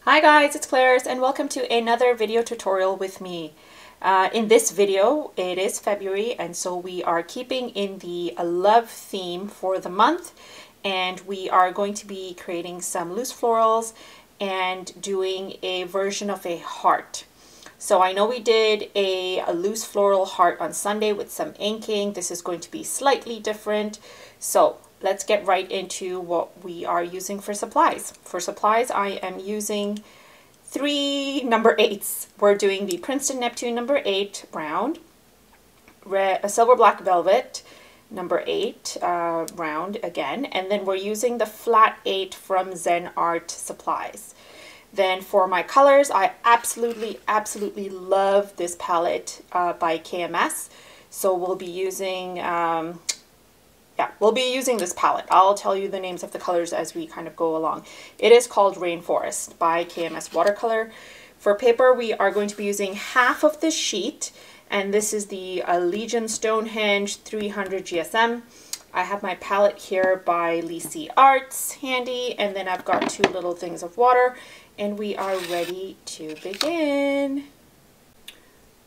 Hi guys, it's Claire's and welcome to another video tutorial with me. In this video, it is February and so we are keeping in the love theme for the month, and we are going to be creating some loose florals and doing a version of a heart. So I know we did a loose floral heart on Sunday with some inking. This is going to be slightly different. So let's get right into what we are using for supplies. For supplies, I am using 3 number 8s. We're doing the Princeton Neptune number 8 round, a silver black velvet number 8 round again, and then we're using the flat 8 from Zen Art Supplies. Then for my colors, I absolutely love this palette by KMS. So we'll be using this palette. I'll tell you the names of the colors as we kind of go along. It is called Rainforest by KMS Watercolor. For paper, we are going to be using half of this sheet, and this is the Legion Stonehenge 300 GSM. I have my palette here by Lisi Arts handy, and then I've got 2 little things of water, and we are ready to begin.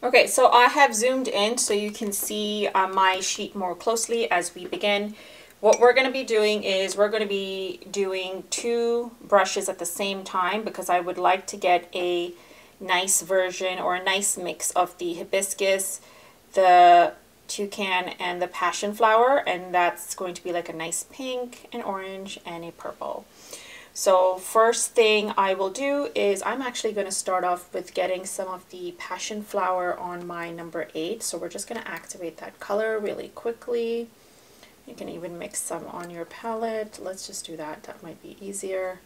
Okay, so I have zoomed in so you can see my sheet more closely as we begin. What we're going to be doing is we're going to be doing 2 brushes at the same time because I would like to get a nice version or a nice mix of the hibiscus, the toucan, and the passion flower, and that's going to be like a nice pink, an orange, and a purple. So first thing I will do is I'm actually going to start off with getting some of the passion flower on my number 8. So we're just going to activate that color really quickly. You can even mix some on your palette. Let's just do that. That might be easier.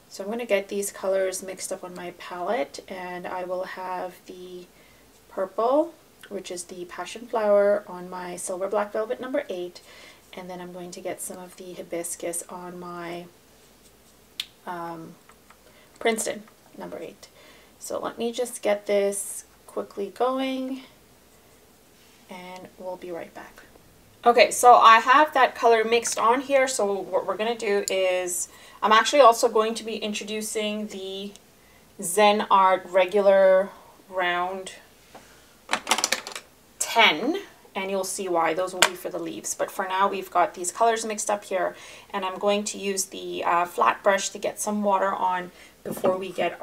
So I'm going to get these colors mixed up on my palette, and I will have the purple, which is the passion flower, on my silver black velvet number 8, and then I'm going to get some of the hibiscus on my Princeton number 8. So let me just get this quickly going and we'll be right back. Okay, so I have that color mixed on here. So what we're going to do is I'm actually also going to be introducing the ZenART regular round 10, and you'll see why. Those will be for the leaves, but for now we've got these colors mixed up here, and I'm going to use the flat brush to get some water on before we get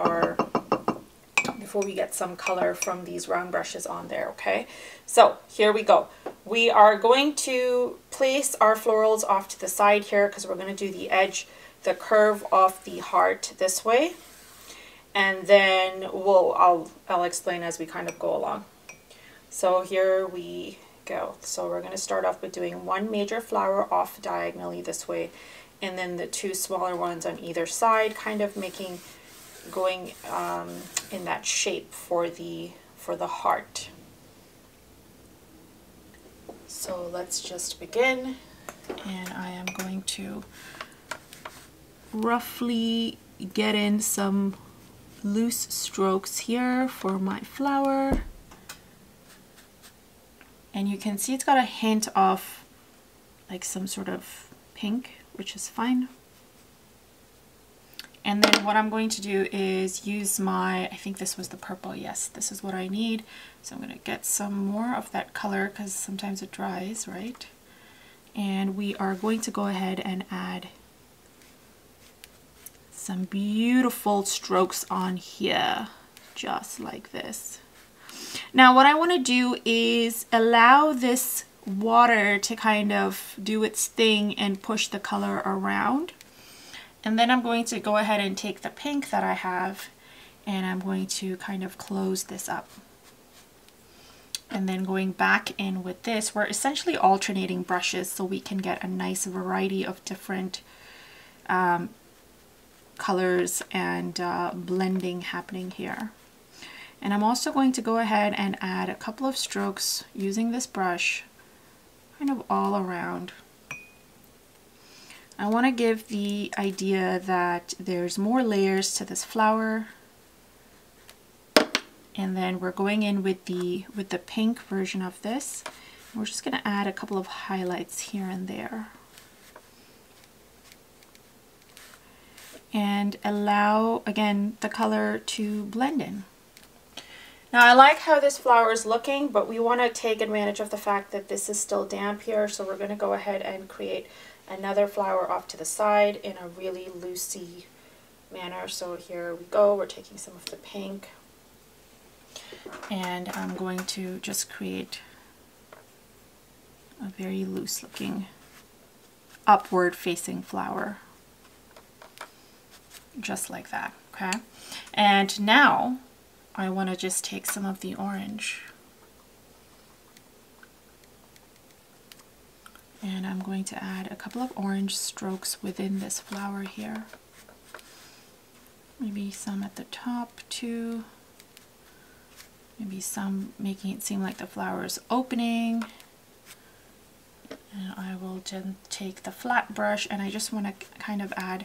some color from these round brushes on there. Okay, so here we go. We are going to place our florals off to the side here because we're going to do the edge, the curve of the heart this way, and then I'll explain as we kind of go along. So here we go. So we're going to start off with doing 1 major flower off diagonally this way, and then the 2 smaller ones on either side, kind of going in that shape for the heart. So let's just begin, and I am going to roughly get in some loose strokes here for my flower. And you can see it's got a hint of like some sort of pink, which is fine. And then what I'm going to do is use my, I think this was the purple, yes, this is what I need. So I'm going to get some more of that color because sometimes it dries, right? And we are going to go ahead and add some beautiful strokes on here, just like this. Now what I want to do is allow this water to kind of do its thing and push the color around. And then I'm going to go ahead and take the pink that I have, and I'm going to kind of close this up. And then going back in with this, we're essentially alternating brushes so we can get a nice variety of different colors and blending happening here. And I'm also going to go ahead and add a couple of strokes using this brush kind of all around. I want to give the idea that there's more layers to this flower. And then we're going in with the pink version of this. We're just going to add a couple of highlights here and there. and allow, again, the color to blend in. Now I like how this flower is looking, but we want to take advantage of the fact that this is still damp here, so we're going to go ahead and create another flower off to the side in a really loosey manner. So here we go, we're taking some of the pink, and I'm going to just create a very loose looking upward facing flower, just like that. Okay, and now I want to just take some of the orange and I'm going to add a couple of orange strokes within this flower here. Maybe some at the top too. Maybe some making it seem like the flower is opening. And I will then take the flat brush and I just want to kind of add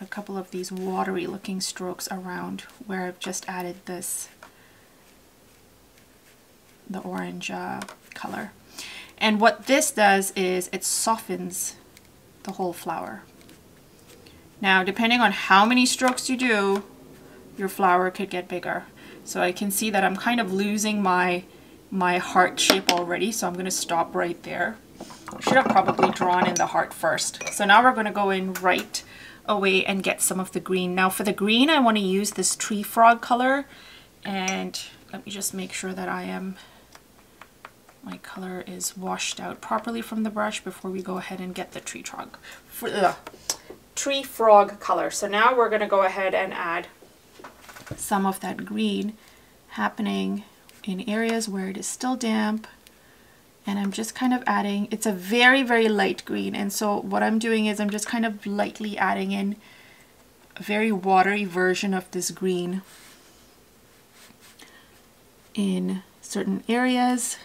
a couple of these watery looking strokes around where I've just added this, the orange color. And what this does is it softens the whole flower. Now, depending on how many strokes you do, your flower could get bigger. So I can see that I'm kind of losing my heart shape already, so I'm going to stop right there. I should have probably drawn in the heart first. So now we're going to go in right away and get some of the green. Now for the green, I want to use this tree frog color, and let me just make sure that my color is washed out properly from the brush before we go ahead and get the tree frog color. So now we're going to go ahead and add some of that green happening in areas where it is still damp. And I'm just kind of adding, it's a very, very light green. And so what I'm doing is I'm just kind of lightly adding in a very watery version of this green in certain areas.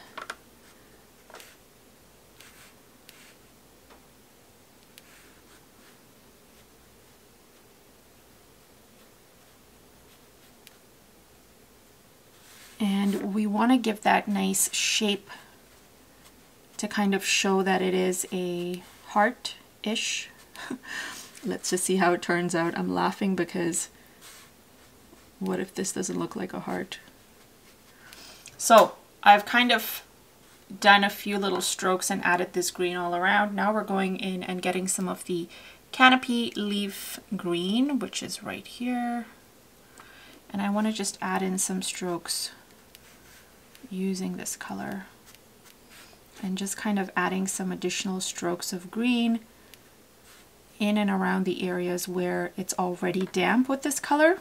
And we want to give that nice shape to kind of show that it is a heart-ish. Let's just see how it turns out. I'm laughing because what if this doesn't look like a heart? So I've kind of done a few little strokes and added this green all around. Now we're going in and getting some of the canopy leaf green, which is right here. And I want to just add in some strokes using this color. And just kind of adding some additional strokes of green in and around the areas where it's already damp with this color.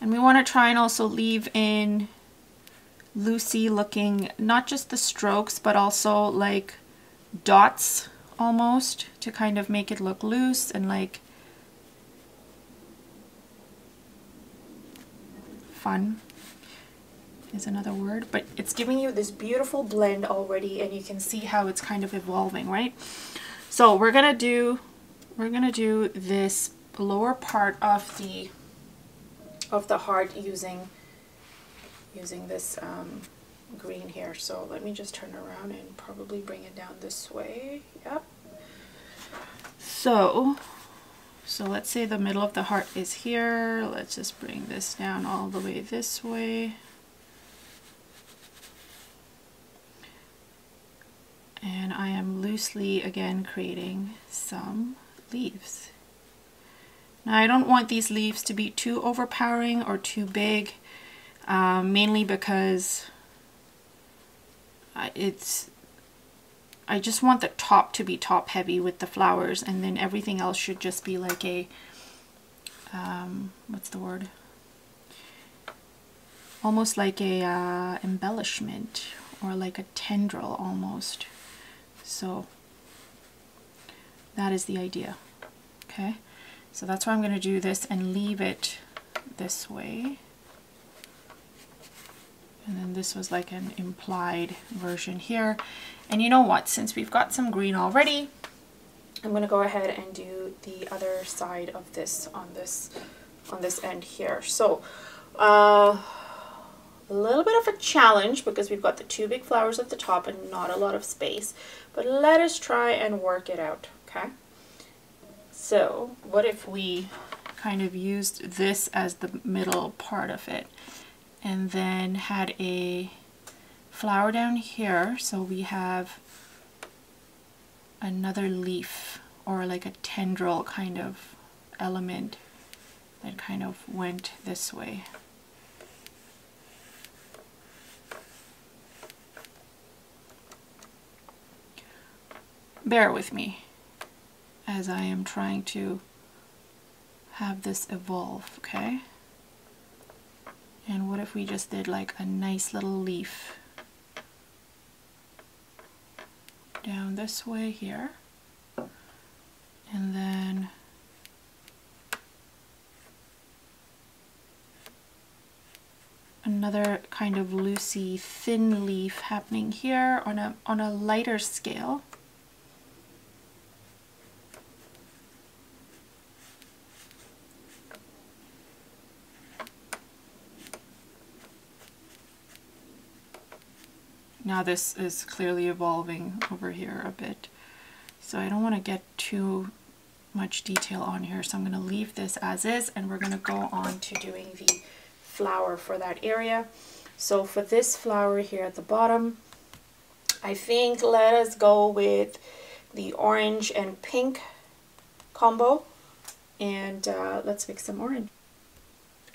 And we want to try and also leave in loosey looking, not just the strokes, but also like dots almost, to kind of make it look loose and like fun is another word, but it's giving you this beautiful blend already, and you can see how it's kind of evolving, right? So we're gonna do this lower part of the heart using this green here. So let me just turn around and probably bring it down this way. Yep. So let's say the middle of the heart is here. Let's just bring this down all the way this way. And I am loosely again creating some leaves. Now I don't want these leaves to be too overpowering or too big, mainly because I just want the top to be top heavy with the flowers, and then everything else should just be like a, what's the word? Almost like a embellishment, or like a tendril almost. So that is the idea. Okay, so that's why I'm going to do this and leave it this way. And then this was like an implied version here. And you know what, since we've got some green already, I'm going to go ahead and do the other side of this on this end here. So a little bit of a challenge because we've got the two big flowers at the top and not a lot of space, but let us try and work it out. Okay, So what if we kind of used this as the middle part of it and then had a flower down here, so we have another leaf or like a tendril kind of element that kind of went this way. Bear with me as I am trying to have this evolve, okay? And what if we just did like a nice little leaf down this way here, and then another kind of loosey thin leaf happening here on a lighter scale. Now this is clearly evolving over here a bit, so I don't want to get too much detail on here, so I'm going to leave this as is, and we're going to go on to doing the flower for that area. So for this flower here at the bottom, I think let us go with the orange and pink combo, and let's mix some orange.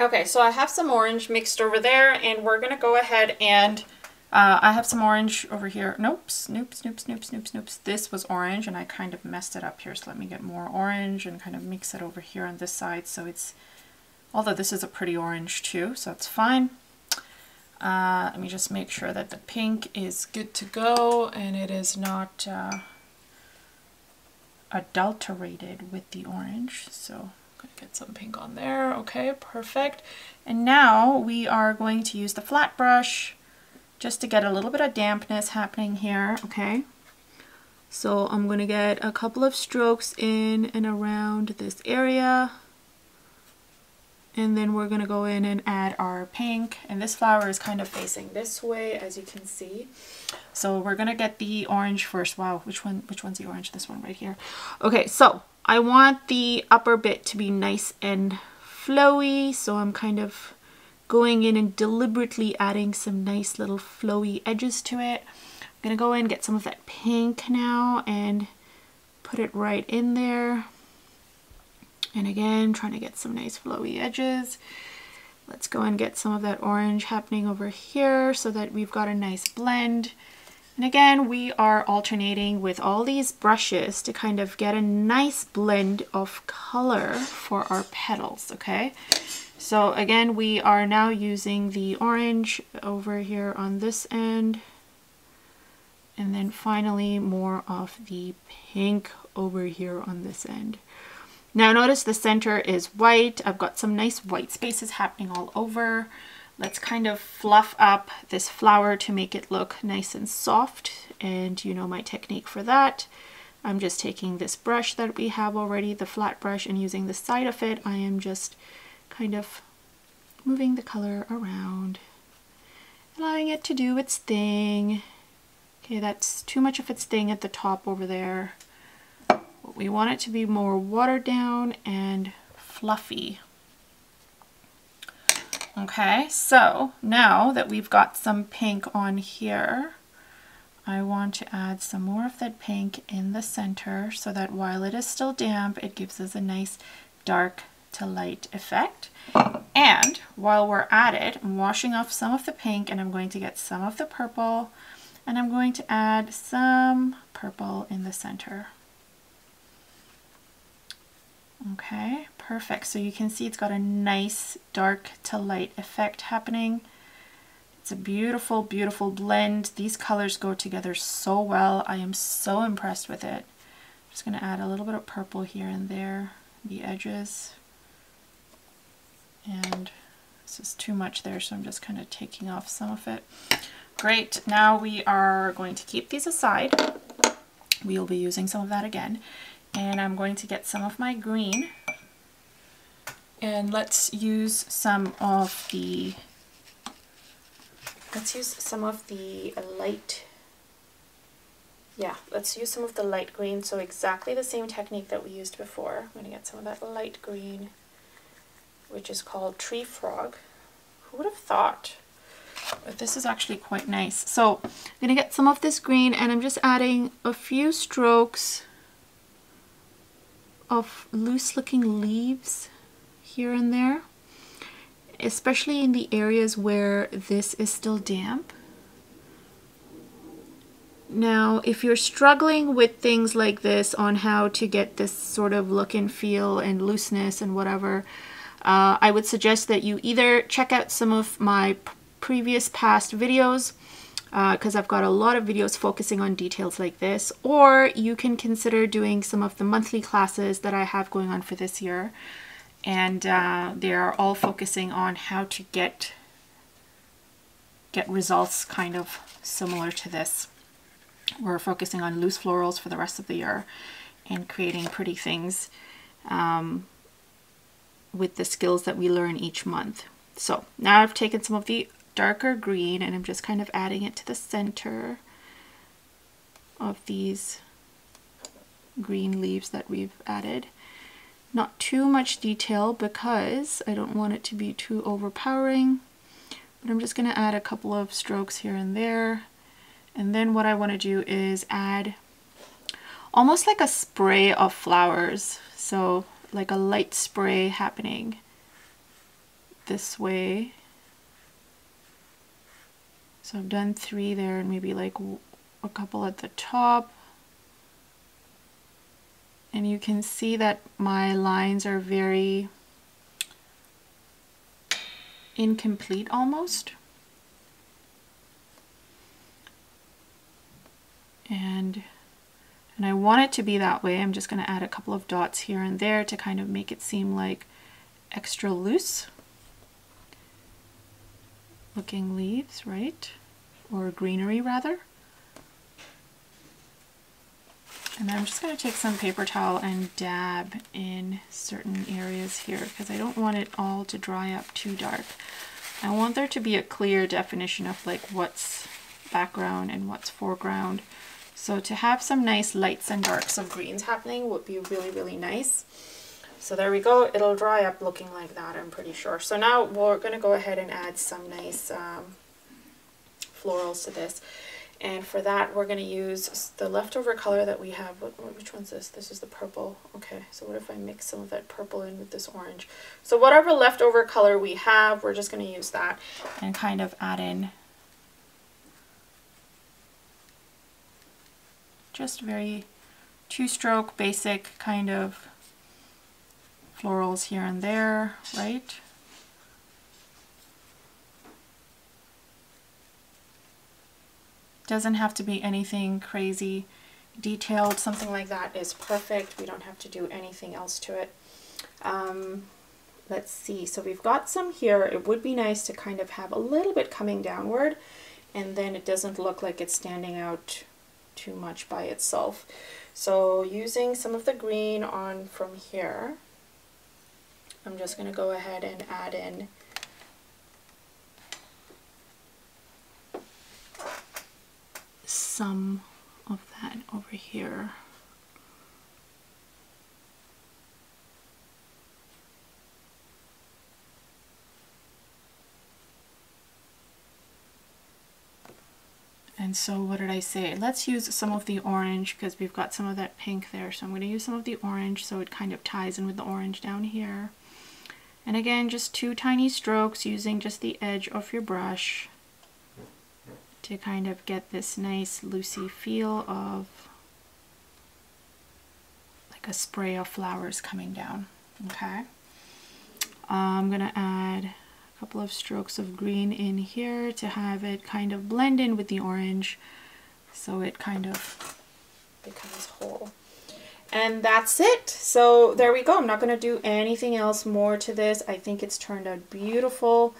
Okay, so I have some orange mixed over there, and we're going to go ahead and I have some orange over here. Noops. This was orange and I kind of messed it up here. So let me get more orange and kind of mix it over here on this side. So it's, although this is a pretty orange too, so it's fine. Let me just make sure that the pink is good to go and it is not adulterated with the orange. So I'm going to get some pink on there. Okay, perfect. And now we are going to use the flat brush just to get a little bit of dampness happening here, okay? So I'm going to get a couple of strokes in and around this area. And then we're going to go in and add our pink. And this flower is kind of facing this way, as you can see. So we're going to get the orange first. Wow, which one's the orange? This one right here. Okay, so I want the upper bit to be nice and flowy. So I'm kind of going in and deliberately adding some nice little flowy edges to it. I'm gonna go in and get some of that pink now and put it right in there. And again, trying to get some nice flowy edges. Let's go and get some of that orange happening over here so that we've got a nice blend. And again, we are alternating with all these brushes to kind of get a nice blend of color for our petals, okay? So again, we are now using the orange over here on this end, and then finally more of the pink over here on this end. Now notice the center is white. I've got some nice white spaces happening all over. Let's kind of fluff up this flower to make it look nice and soft, and you know my technique for that. I'm just taking this brush that we have already, the flat brush, and using the side of it, I am just kind of moving the color around, allowing it to do its thing. Okay, that's too much of its thing at the top over there. We want it to be more watered down and fluffy. Okay, so now that we've got some pink on here, I want to add some more of that pink in the center so that while it is still damp, it gives us a nice dark to light effect. And while we're at it, I'm washing off some of the pink and I'm going to get some of the purple, and I'm going to add some purple in the center. Okay, perfect. So you can see it's got a nice dark to light effect happening. It's a beautiful, beautiful blend. These colors go together so well. I am so impressed with it. I'm just going to add a little bit of purple here and there, the edges. And this is too much there, so I'm just kind of taking off some of it. Great, now we are going to keep these aside. We'll be using some of that again. And I'm going to get some of my green. And let's use some of the light Yeah, let's use some of the light green. So exactly the same technique that we used before. I'm going to get some of that light green, which is called Tree Frog. Who would have thought? But this is actually quite nice. So I'm going to get some of this green, and I'm just adding a few strokes of loose looking leaves here and there, especially in the areas where this is still damp. Now, if you're struggling with things like this on how to get this sort of look and feel and looseness and whatever, I would suggest that you either check out some of my previous past videos, because I've got a lot of videos focusing on details like this, or you can consider doing some of the monthly classes that I have going on for this year, and they are all focusing on how to get results kind of similar to this. We're focusing on loose florals for the rest of the year and creating pretty things with the skills that we learn each month. So now I've taken some of the darker green and I'm just kind of adding it to the center of these green leaves that we've added. Not too much detail because I don't want it to be too overpowering, but I'm just going to add a couple of strokes here and there. And then what I want to do is add almost like a spray of flowers. So like a light spray happening this way. So I've done 3 there and maybe like a couple at the top. And you can see that my lines are very incomplete almost. And I want it to be that way. I'm just going to add a couple of dots here and there to kind of make it seem like extra loose looking leaves, right? Or greenery rather. And I'm just going to take some paper towel and dab in certain areas here because I don't want it all to dry up too dark. I want there to be a clear definition of like what's background and what's foreground. So to have some nice lights and darks of greens happening would be really, really nice. So there we go. It'll dry up looking like that, I'm pretty sure. So now we're going to go ahead and add some nice florals to this. And for that, we're going to use the leftover color that we have. Which one's this? This is the purple. Okay, so what if I mix some of that purple in with this orange? So whatever leftover color we have, we're just going to use that and kind of add in just very 2-stroke basic kind of florals here and there, right? Doesn't have to be anything crazy detailed. Something like that is perfect. We don't have to do anything else to it. Let's see. So we've got some here. It would be nice to kind of have a little bit coming downward, and then it doesn't look like it's standing out too much by itself. So using some of the green on from here, I'm just going to go ahead and add in some of that over here. And so what did I say? Let's use some of the orange because we've got some of that pink there. So I'm going to use some of the orange so it kind of ties in with the orange down here. And again, just 2 tiny strokes using just the edge of your brush to kind of get this nice loosey feel of like a spray of flowers coming down. Okay. I'm going to add a couple of strokes of green in here to have it kind of blend in with the orange so it kind of becomes whole. And that's it. So there we go. I'm not going to do anything else more to this. I think it's turned out beautiful.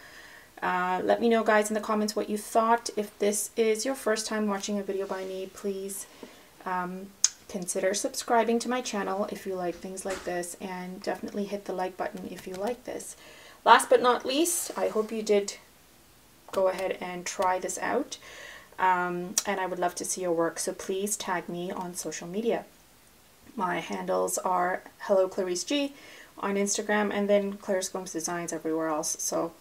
Let me know, guys, in the comments what you thought. If this is your first time watching a video by me, please consider subscribing to my channel if you like things like this, and definitely hit the like button if you like this. Last but not least, I hope you did go ahead and try this out. and I would love to see your work, so please tag me on social media. My handles are Hello Clarice G on Instagram, and then Claire's Gomes Designs everywhere else. So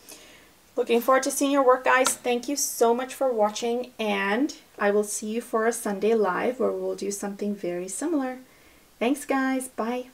looking forward to seeing your work, guys. Thank you so much for watching, and I will see you for a Sunday live where we'll do something very similar. Thanks, guys. Bye.